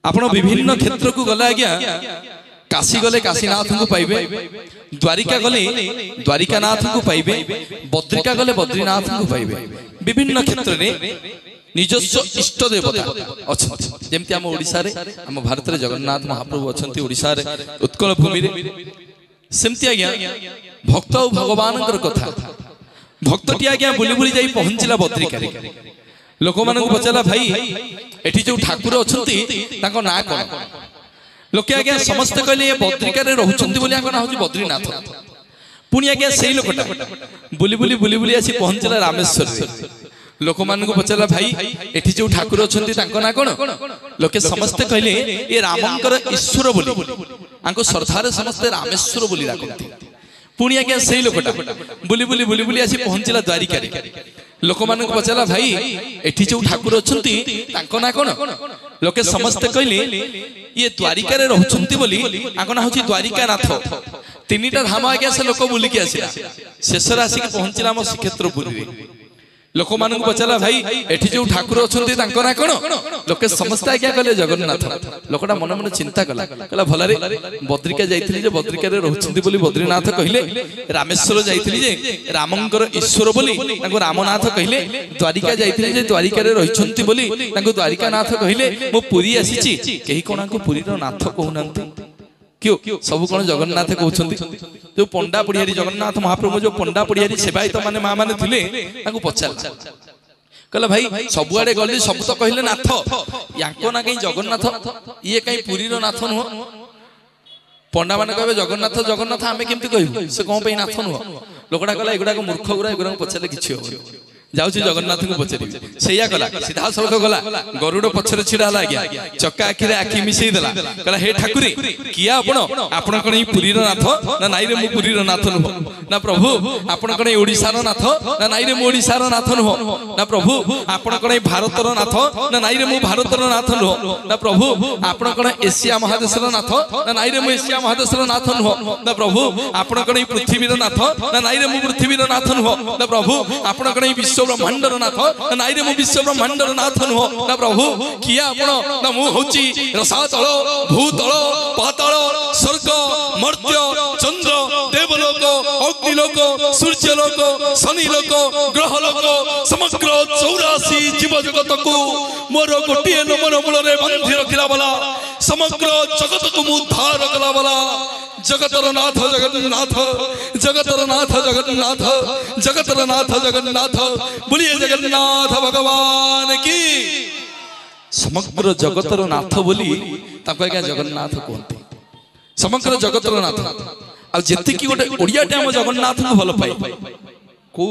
आपण विभिन्न क्षेत्र को गले आज्ञा काशी गले काशीनाथ को पाइबे, द्वारिका गले द्वारिकानाथ को पाइबे, बद्रिका गले बद्रीनाथ को पाइबे। विभिन्न क्षेत्र में निजस्व इष्ट देवता अच्छा जमती आम ओडिशा रे आम भारत रे जगन्नाथ महाप्रभु अच्छा ओडिशा रे उत्कल भूमि रे सेमती आज्ञा भक्त और भगवान कथा भक्तटी आज्ञा बुली बुली जाई पहुंचला बद्रिका रे। लोक मानक पचारा भाई एठी जो ठाकुर अछंती ताको ना कोन लोके आज्ञा समस्त कहले ये बद्रिका रे रहउछंती बोली आको ना होची बद्रीनाथ। पुणी आज्ञा सेही लोकटा बुली बुली बुली बुली आसी पहुंचला रामेश्वर रे। लोक मानक पचारा भाई एठी जो ठाकुर अछंती ताको ना कोन लोके समस्त कहले ये रामंकर ईश्वर बोली आको श्रद्धारे समस्त रामेश्वर बोली राखंती। पुणी आज्ञा सेही लोकटा बुली बुली बुली बुली आसी पहुंचला द्वारिका रे। लोक मानक पचारा भाई एठी जो ठाकुर अछंती ताको ना कोन लोके समस्त कहले ये द्वारिका रे रहउछंती बोली आको ना होची द्वारिकानाथ। तीनिटा धाम आज्ञा से लोक बुली के आसिला शेषर आसी पहुंचला हम श्रीक्षेत्रपुरी रे। लोक मानक पचारा भाई एठी जो ठाकुर अछंती ताको ना कोन लोके समस्त आज्ञा कहले जगन्नाथ। लोकटा मन मन चिंता कला कहला भलारे बद्रिका जाइथिली जे बद्रिका रे रहउछंती बोली बद्रीनाथ कहले, रामेश्वर जाइथिली जे रामंकर ईश्वर बोली ताको रामनाथ कहले, द्वारिका जाइथिली जे द्वारिका रे रहिछंती बोली ताको द्वारिकानाथ कहले। मो पुरी आसीची केही कोणाको पुरी रो नाथ कहउनंती क्यों सब कौन जगन्नाथ कहते जो पंडा पड़ियारी जगन्नाथ महाप्रभु जो पंडा पड़ियारी सेवायत माने माँ माने थिले ताकू पचार कहला भाई सबुआडे गली सब तो कहले नाथ याको ना कहीं जगन्नाथ ये कहीं पुरी रो नाथ नुह। पंडा माने कहबे जगन्नाथ जगन्नाथ आमे केमती कहबु से कोन पे नाथ नुह। लोकड़ा कहला एगुडा को मूर्ख गुरा एगुडा को पचारे किछि हो जाउछि जगन्नाथ को पचारि सेया कला सीधा सड़क गला गरुड़ पछरे छिड़ा हला गया चक्का आखि रे आखि मिसई देला कहला हे ठाकुरी किया आपण कोन ई पुरी रो नाथ ना नाई रे मु पुरी रो नाथ नुह ना प्रभु आपण कोन ई ओडिसा रो नाथ ना नाई रे मु ओडिसा रो नाथ नुह ना प्रभु आपण कोन ई भारत रो नाथ ना नाई रे मु भारत रो नाथ नुह ना प्रभु आपण कोन एशिया महादेश रो नाथ ना नाई रे मु एशिया महादेश रो नाथ नुह ना प्रभु आपण कोन ई पृथ्वी रो नाथ ना नाई रे मु पृथ्वी रो नाथ नुह ना प्रभु आपण कोन ई विश्व ब्रह्मांडर नाथ नाई रे मु विश्व ब्रह्मांडर नाथ नुह ना प्रभु किया आपण ना मु होची रसातल भूतल पाताल स्वर्ग मर्त्य चंद्र देवलोक अग्निलोक सूर्यलोक शनिलोक ग्रहलोक समग्र 84 जीव जगत को मोर गोटिए नमन मूल रे बांधि रखिला वाला समग्र जगत को मु उद्धार कला वाला जगतर नाथ जगन्नाथ जगतर नाथ जगन्नाथ जगतर नाथ जगन्नाथ बोलिए जगन्नाथ भगवान की। समग्र जगतर नाथ बोली ताको आज्ञा जगन्नाथ कहते समग्र जगतर नाथ आ जेति की गोटे ओडिया टे हम जगन्नाथ को भल पाए को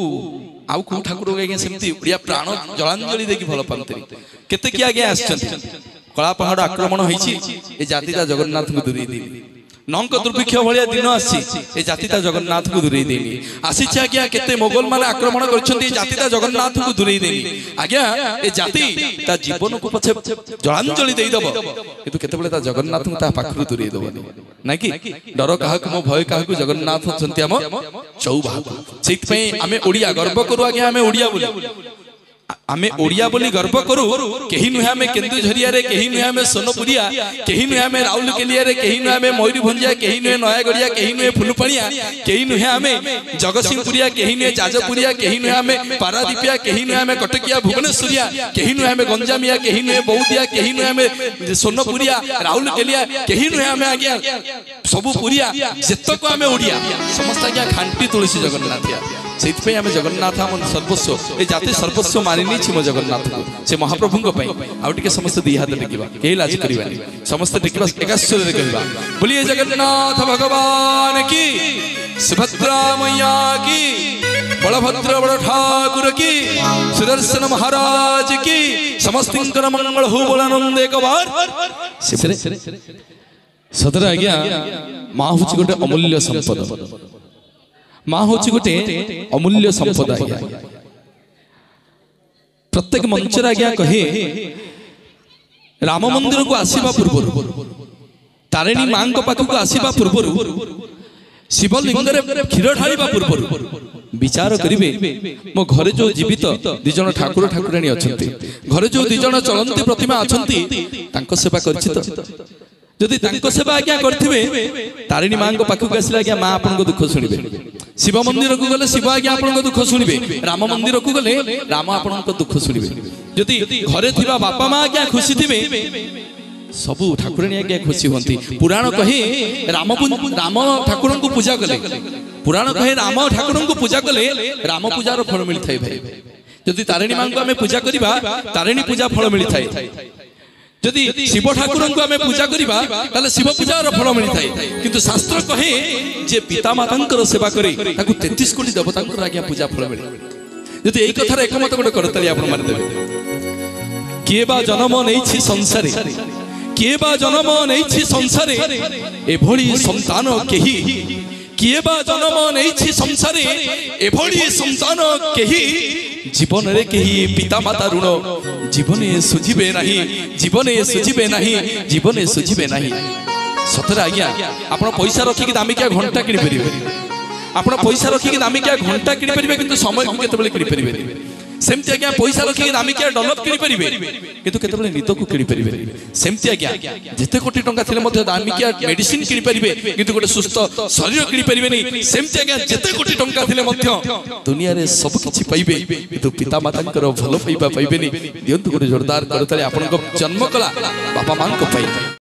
आउ को ठाकुर आज्ञा सेमती ओडिया प्राण जलांजलि देकी भल पांती केते की आज्ञा आछंती कला पहाड़ आक्रमण होईची ए जातिटा जगन्नाथ को दूरी दी नंक दुर्भिक्ष भाया दिन आसी जातिटा जगन्नाथ को दूरे देनी आसी आज्ञा केते मोगल माने आक्रमण करछंती जातिटा जगन्नाथ को दूरे देनी आज्ञा ए जाति ता जीवन को पछे जलांजलि देई दबो किंतु केते बेले ता जगन्नाथ को ता पाखरु दूरे दबो ना कि डर काहा को मो भय काहा को जगन्नाथ छंती हम चौभाग सेत पे हमें ओडिया गर्व करू आज्ञा हमें ओडिया बोली आमे ओडिया बोली गर्व करू केही नुहे आमे केन्दुझरिया रे केही नुहे आमे सोनपुरिया केही नुहे आमे राउरकेलिया रे केही नुहे आमे मयूरभंजिया केही नुहे नयागढ़िया केही नुहे फुलपणिया केही नुहे आमे जगतसिंहपुरिया केही नुहे जाजपुरिया केही नुहे आमे पारादीपिया केही नुहे आमे कटकिया भुवनेश्वरिया केही नुहे आमे गंजामिया केही नुहे बौद्धिया केही नुहे आमे सोनपुरिया राउरकेलिया केही नुहे आमे आज्ञा सबु पुरिया जेतक आमे ओडिया समस्त आज्ञा खांटी तुलसी जगन्नाथिया सेइतपई आमे जगन्नाथ हम सर्वस्व ए जाति सर्वस्व मानिनी छी मो जगन्नाथ को से महाप्रभु को पई आउ टिके समस्त दी हाथ टेकिबा केही लाज करिबानी समस्त टेकिबा एकास्वर रे कहिबा बोलिए जगन्नाथ भगवान की सुभद्रा मैया की बलभद्र बड़ ठाकुर की सुदर्शन महाराज की समस्तिंकर मंगल हो बोलानंद एक बार सिरे सदर आज्ञा मां होची गोटे अमूल्य संपद मां होची गोटे अमूल्य संपद आज्ञा प्रत्येक मंचर आज्ञा कहे राम मंदिर को आसीबा पूर्व तारिणी मां को पाख को आसीबा पूर्व शिवलिंग रे क्षीर ढालिबा पूर्व विचार करिवे मो घरे जो जीवित दि जण ठाकुर ठाकुराणी अछंती घरे जो दि जण चलंती प्रतिमा अछंती तांको सेवा करछि तो जदि तांको सेवा आज्ञा करथिबे तारिणी मां को पाखु आसिला आज्ञा मां आपन को दुख सुनिबे शिव मंदिर को गले शिव आज्ञा आपन को दुख सुनिबे राम मंदिर को गले राम आपन को दुख सुनिबे जदि घरे थिबा बापा मां आज्ञा खुशी थिबे सबु ठाकुराणी आज्ञा खुशी होंती पुराण कहे राम ठाकुर को पूजा कले पुराण कहे राम ठाकुर को पूजा कले राम पूजार फल मिलता है भाई जदि तारिणी मां को आम पूजा करिबा तारिणी पूजा फल मिलता है जदि शिव ठाकुर को आम पूजा करिबा ताले शिव पूजार फल मिलता है किंतु शास्त्र कहे जे पिता मातांकर सेवा करे ताकू 33 कोटी देवतांकर आज्ञा पूजा फल मिले जदि एई कथार एकमत गोटे करताली आपण मार देबे किए बा जन्म नैछि संसारे किए बा जन्म नैछि संसारे एभଳି संतान केही किए बा जन्म नैछि संसारे एभଳି संतान केही जीवन रे केही पिता माता ऋण जीवने सुझिबे नाही जीवने सुझिबे नाही जीवने सुझिबे नाही सतरे आज्ञा आपण पैसा रखिक दामिकिया घंटा किनि परिबे आपण पैसा रखिक दामिकिया घंटा किनि परिबे किंतु समय को केतबेले किनि परिबे सेमती आज्ञा पैसा रखिक दामिकिया डॉलर किनि परिबे किंतु केतबेले नित को किनि परिबे सेमती आज्ञा जेते कोटी टंका थिले मध्ये दामिकिया मेडिसिन किनि परिबे किंतु गोटे सुस्थ शरीर किनि परिबे नै सेमती आज्ञा जेते कोटी टंका थिले मध्ये दुनिया रे सब किछि पाइबे किंतु पिता मातांकर भलो पाइबा पाइबे नै दियंतु गोटे जोरदार करताले आपन को जन्म कला बापा मां को पाइ